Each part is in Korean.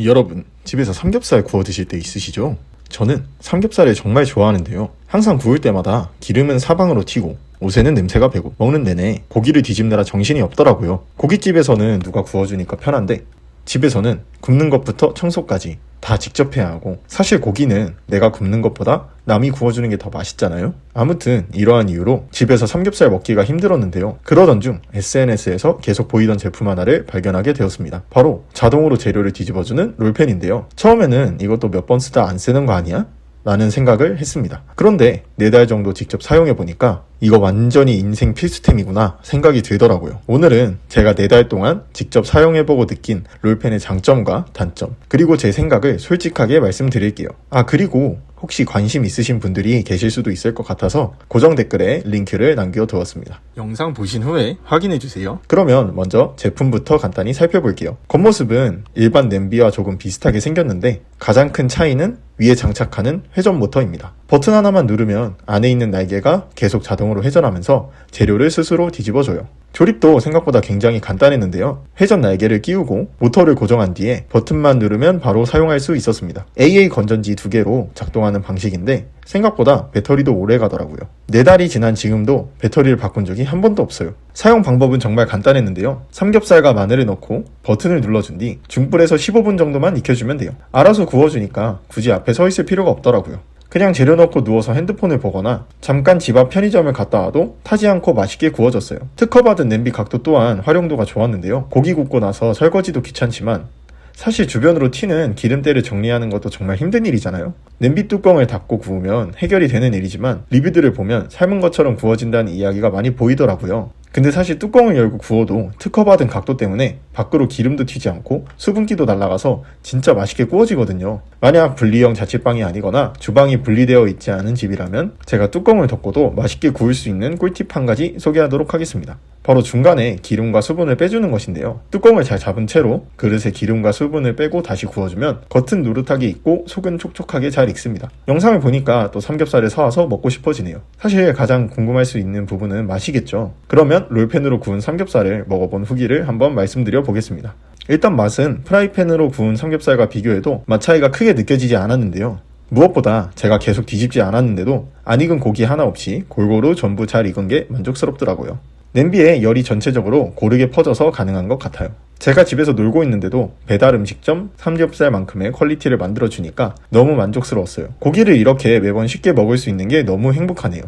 여러분, 집에서 삼겹살 구워 드실 때 있으시죠? 저는 삼겹살을 정말 좋아하는데요. 항상 구울 때마다 기름은 사방으로 튀고 옷에는 냄새가 배고 먹는 내내 고기를 뒤집느라 정신이 없더라고요. 고깃집에서는 누가 구워주니까 편한데 집에서는 굽는 것부터 청소까지 다 직접 해야 하고, 사실 고기는 내가 굽는 것보다 남이 구워주는 게 더 맛있잖아요. 아무튼 이러한 이유로 집에서 삼겹살 먹기가 힘들었는데요. 그러던 중 SNS에서 계속 보이던 제품 하나를 발견하게 되었습니다. 바로 자동으로 재료를 뒤집어주는 롤팬인데요. 처음에는 이것도 몇 번 쓰다 안 쓰는 거 아니야? 라는 생각을 했습니다. 그런데 4달 정도 직접 사용해보니까 이거 완전히 인생 필수템이구나 생각이 들더라고요. 오늘은 제가 4달 동안 직접 사용해보고 느낀 롤펜의 장점과 단점, 그리고 제 생각을 솔직하게 말씀드릴게요. 그리고 혹시 관심 있으신 분들이 계실 수도 있을 것 같아서 고정 댓글에 링크를 남겨두었습니다. 영상 보신 후에 확인해주세요. 그러면 먼저 제품부터 간단히 살펴볼게요. 겉모습은 일반 냄비와 조금 비슷하게 생겼는데 가장 큰 차이는 위에 장착하는 회전 모터입니다. 버튼 하나만 누르면 안에 있는 날개가 계속 자동으로 회전하면서 재료를 스스로 뒤집어줘요. 조립도 생각보다 굉장히 간단했는데요. 회전 날개를 끼우고 모터를 고정한 뒤에 버튼만 누르면 바로 사용할 수 있었습니다. AA 건전지 2개로 작동하는 방식인데 생각보다 배터리도 오래 가더라고요. 4달이 지난 지금도 배터리를 바꾼 적이 한 번도 없어요. 사용 방법은 정말 간단했는데요. 삼겹살과 마늘을 넣고 버튼을 눌러준 뒤 중불에서 15분 정도만 익혀주면 돼요. 알아서 구워주니까 굳이 앞에 서 있을 필요가 없더라고요. 그냥 재료 넣고 누워서 핸드폰을 보거나 잠깐 집 앞 편의점을 갔다 와도 타지 않고 맛있게 구워졌어요. 특허받은 냄비 각도 또한 활용도가 좋았는데요. 고기 굽고 나서 설거지도 귀찮지만 사실 주변으로 튀는 기름때를 정리하는 것도 정말 힘든 일이잖아요. 냄비 뚜껑을 닫고 구우면 해결이 되는 일이지만 리뷰들을 보면 삶은 것처럼 구워진다는 이야기가 많이 보이더라고요. 근데 사실 뚜껑을 열고 구워도 특허받은 각도 때문에 밖으로 기름도 튀지 않고 수분기도 날아가서 진짜 맛있게 구워지거든요. 만약 분리형 자취방이 아니거나 주방이 분리되어 있지 않은 집이라면 제가 뚜껑을 덮고도 맛있게 구울 수 있는 꿀팁 한 가지 소개하도록 하겠습니다. 바로 중간에 기름과 수분을 빼주는 것인데요. 뚜껑을 잘 잡은 채로 그릇에 기름과 수분을 빼고 다시 구워주면 겉은 노릇하게 익고 속은 촉촉하게 잘 익습니다. 영상을 보니까 또 삼겹살을 사와서 먹고 싶어지네요. 사실 가장 궁금할 수 있는 부분은 맛이겠죠. 그러면 롤팬으로 구운 삼겹살을 먹어본 후기를 한번 말씀드려 보겠습니다. 일단 맛은 프라이팬으로 구운 삼겹살과 비교해도 맛 차이가 크게 느껴지지 않았는데요. 무엇보다 제가 계속 뒤집지 않았는데도 안 익은 고기 하나 없이 골고루 전부 잘 익은 게 만족스럽더라고요. 냄비에 열이 전체적으로 고르게 퍼져서 가능한 것 같아요. 제가 집에서 놀고 있는데도 배달 음식점 삼겹살만큼의 퀄리티를 만들어주니까 너무 만족스러웠어요. 고기를 이렇게 매번 쉽게 먹을 수 있는 게 너무 행복하네요.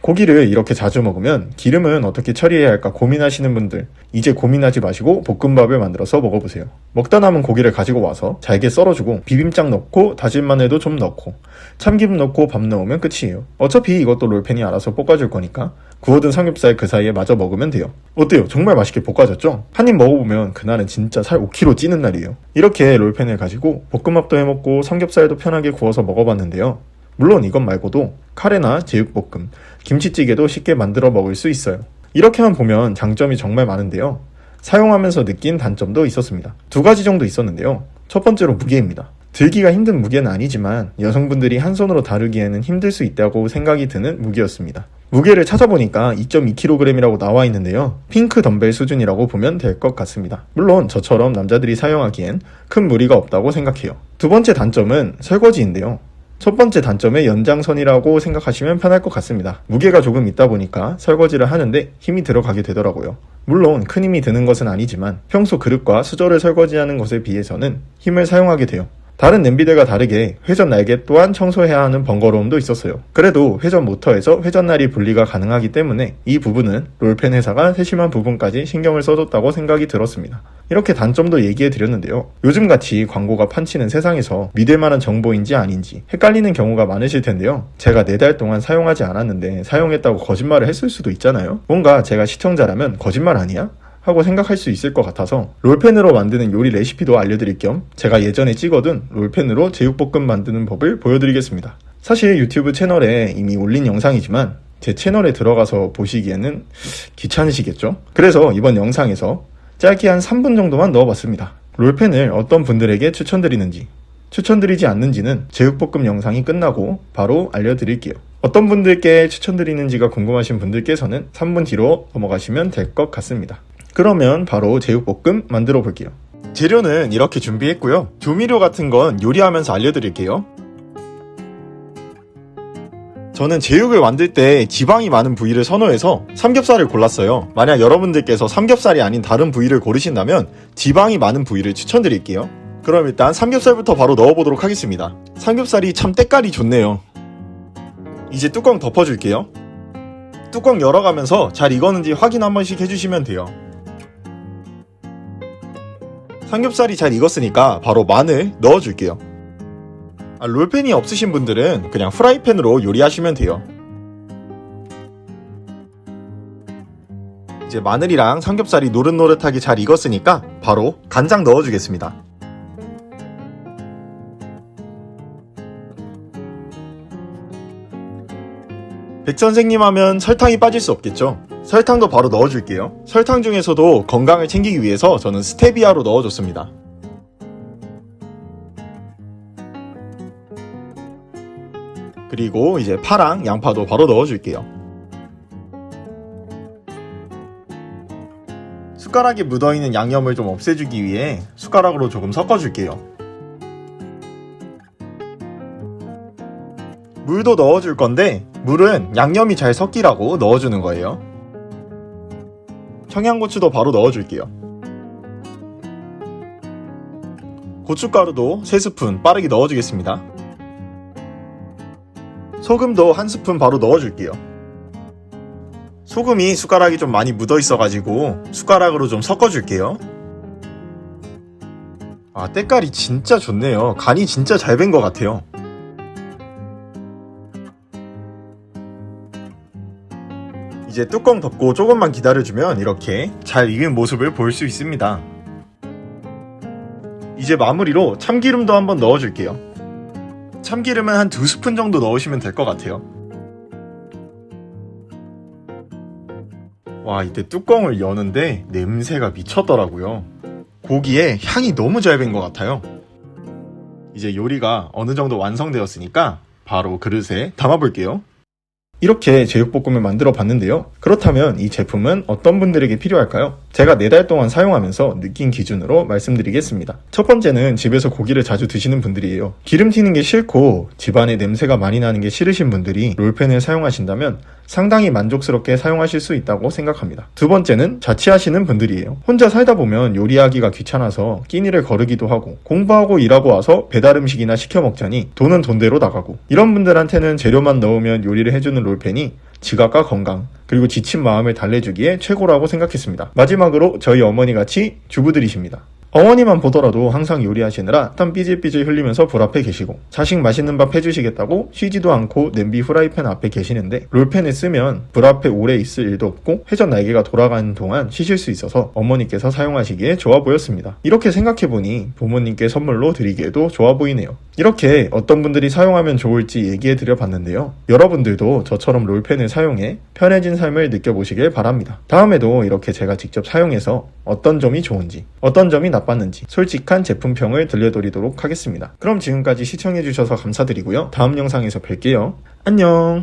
고기를 이렇게 자주 먹으면 기름은 어떻게 처리해야 할까 고민하시는 분들, 이제 고민하지 마시고 볶음밥을 만들어서 먹어보세요. 먹다 남은 고기를 가지고 와서 잘게 썰어주고 비빔장 넣고 다진 마늘도 좀 넣고 참기름 넣고 밥 넣으면 끝이에요. 어차피 이것도 롤팬이 알아서 볶아줄 거니까 구워둔 삼겹살 그 사이에 마저 먹으면 돼요. 어때요? 정말 맛있게 볶아졌죠? 한 입 먹어보면 그날은 진짜 살 5kg 찌는 날이에요. 이렇게 롤팬을 가지고 볶음밥도 해먹고 삼겹살도 편하게 구워서 먹어봤는데요. 물론 이것 말고도 카레나 제육볶음, 김치찌개도 쉽게 만들어 먹을 수 있어요. 이렇게만 보면 장점이 정말 많은데요. 사용하면서 느낀 단점도 있었습니다. 2가지 정도 있었는데요. 첫 번째로 무게입니다. 들기가 힘든 무게는 아니지만 여성분들이 한 손으로 다루기에는 힘들 수 있다고 생각이 드는 무게였습니다. 무게를 찾아보니까 2.2kg이라고 나와 있는데요. 핑크 덤벨 수준이라고 보면 될 것 같습니다. 물론 저처럼 남자들이 사용하기엔 큰 무리가 없다고 생각해요. 2번째 단점은 설거지인데요. 첫 번째 단점의 연장선이라고 생각하시면 편할 것 같습니다. 무게가 조금 있다 보니까 설거지를 하는데 힘이 들어가게 되더라고요. 물론 큰 힘이 드는 것은 아니지만 평소 그릇과 수저를 설거지하는 것에 비해서는 힘을 사용하게 돼요. 다른 냄비들과 다르게 회전 날개 또한 청소해야 하는 번거로움도 있었어요. 그래도 회전 모터에서 회전날이 분리가 가능하기 때문에 이 부분은 롤펜 회사가 세심한 부분까지 신경을 써줬다고 생각이 들었습니다. 이렇게 단점도 얘기해 드렸는데요. 요즘같이 광고가 판치는 세상에서 믿을 만한 정보인지 아닌지 헷갈리는 경우가 많으실 텐데요. 제가 4달 동안 사용하지 않았는데 사용했다고 거짓말을 했을 수도 있잖아요. 뭔가 제가 시청자라면 거짓말 아니야? 하고 생각할 수 있을 것 같아서 롤펜으로 만드는 요리 레시피도 알려드릴 겸 제가 예전에 찍어둔 롤펜으로 제육볶음 만드는 법을 보여드리겠습니다. 사실 유튜브 채널에 이미 올린 영상이지만 제 채널에 들어가서 보시기에는 귀찮으시겠죠? 그래서 이번 영상에서 짧게 한 3분 정도만 넣어봤습니다. 롤펜을 어떤 분들에게 추천드리는지, 추천드리지 않는지는 제육볶음 영상이 끝나고 바로 알려드릴게요. 어떤 분들께 추천드리는지가 궁금하신 분들께서는 3분 뒤로 넘어가시면 될 것 같습니다. 그러면 바로 제육볶음 만들어 볼게요. 재료는 이렇게 준비했고요. 조미료 같은 건 요리하면서 알려드릴게요. 저는 제육을 만들 때 지방이 많은 부위를 선호해서 삼겹살을 골랐어요. 만약 여러분들께서 삼겹살이 아닌 다른 부위를 고르신다면 지방이 많은 부위를 추천드릴게요. 그럼 일단 삼겹살부터 바로 넣어보도록 하겠습니다. 삼겹살이 참 때깔이 좋네요. 이제 뚜껑 덮어줄게요. 뚜껑 열어가면서 잘 익었는지 확인 한 번씩 해주시면 돼요. 삼겹살이 잘 익었으니까 바로 마늘 넣어줄게요. 롤팬이 없으신 분들은 그냥 프라이팬으로 요리하시면 돼요. 이제 마늘이랑 삼겹살이 노릇노릇하게 잘 익었으니까 바로 간장 넣어주겠습니다. 백선생님 하면 설탕이 빠질 수 없겠죠. 설탕도 바로 넣어줄게요. 설탕 중에서도 건강을 챙기기 위해서 저는 스테비아로 넣어줬습니다. 그리고 이제 파랑 양파도 바로 넣어줄게요. 숟가락에 묻어있는 양념을 좀 없애주기 위해 숟가락으로 조금 섞어줄게요. 물도 넣어줄 건데 물은 양념이 잘 섞이라고 넣어주는 거예요. 청양고추도 바로 넣어줄게요. 고춧가루도 3스푼 빠르게 넣어주겠습니다. 소금도 1스푼 바로 넣어줄게요. 소금이 숟가락이 좀 많이 묻어 있어가지고 숟가락으로 좀 섞어줄게요. 때깔이 진짜 좋네요. 간이 진짜 잘 된 것 같아요. 이제 뚜껑 덮고 조금만 기다려주면 이렇게 잘 익은 모습을 볼 수 있습니다. 이제 마무리로 참기름도 한번 넣어줄게요. 참기름은 한 2스푼 정도 넣으시면 될 것 같아요. 와, 이때 뚜껑을 여는데 냄새가 미쳤더라고요. 고기에 향이 너무 잘 밴 것 같아요. 이제 요리가 어느 정도 완성되었으니까 바로 그릇에 담아볼게요. 이렇게 제육볶음을 만들어 봤는데요. 그렇다면 이 제품은 어떤 분들에게 필요할까요? 제가 4달 동안 사용하면서 느낀 기준으로 말씀드리겠습니다. 첫 번째는 집에서 고기를 자주 드시는 분들이에요. 기름 튀는 게 싫고 집안에 냄새가 많이 나는 게 싫으신 분들이 롤팬을 사용하신다면 상당히 만족스럽게 사용하실 수 있다고 생각합니다. 두 번째는 자취하시는 분들이에요. 혼자 살다 보면 요리하기가 귀찮아서 끼니를 거르기도 하고 공부하고 일하고 와서 배달 음식이나 시켜 먹자니 돈은 돈대로 나가고, 이런 분들한테는 재료만 넣으면 요리를 해주는 롤팬이 지각과 건강 그리고 지친 마음을 달래주기에 최고라고 생각했습니다. 마지막으로 저희 어머니같이 주부들이십니다. 어머니만 보더라도 항상 요리하시느라 땀 삐질삐질 흘리면서 불 앞에 계시고 자식 맛있는 밥 해주시겠다고 쉬지도 않고 냄비 후라이팬 앞에 계시는데 롤팬을 쓰면 불 앞에 오래 있을 일도 없고 회전 날개가 돌아가는 동안 쉬실 수 있어서 어머니께서 사용하시기에 좋아 보였습니다. 이렇게 생각해보니 부모님께 선물로 드리기에도 좋아 보이네요. 이렇게 어떤 분들이 사용하면 좋을지 얘기해드려 봤는데요. 여러분들도 저처럼 롤팬을 사용해 편해진 삶을 느껴보시길 바랍니다. 다음에도 이렇게 제가 직접 사용해서 어떤 점이 좋은지 어떤 점이 나빴는지 솔직한 제품평을 들려드리도록 하겠습니다. 그럼 지금까지 시청해주셔서 감사드리고요. 다음 영상에서 뵐게요. 안녕.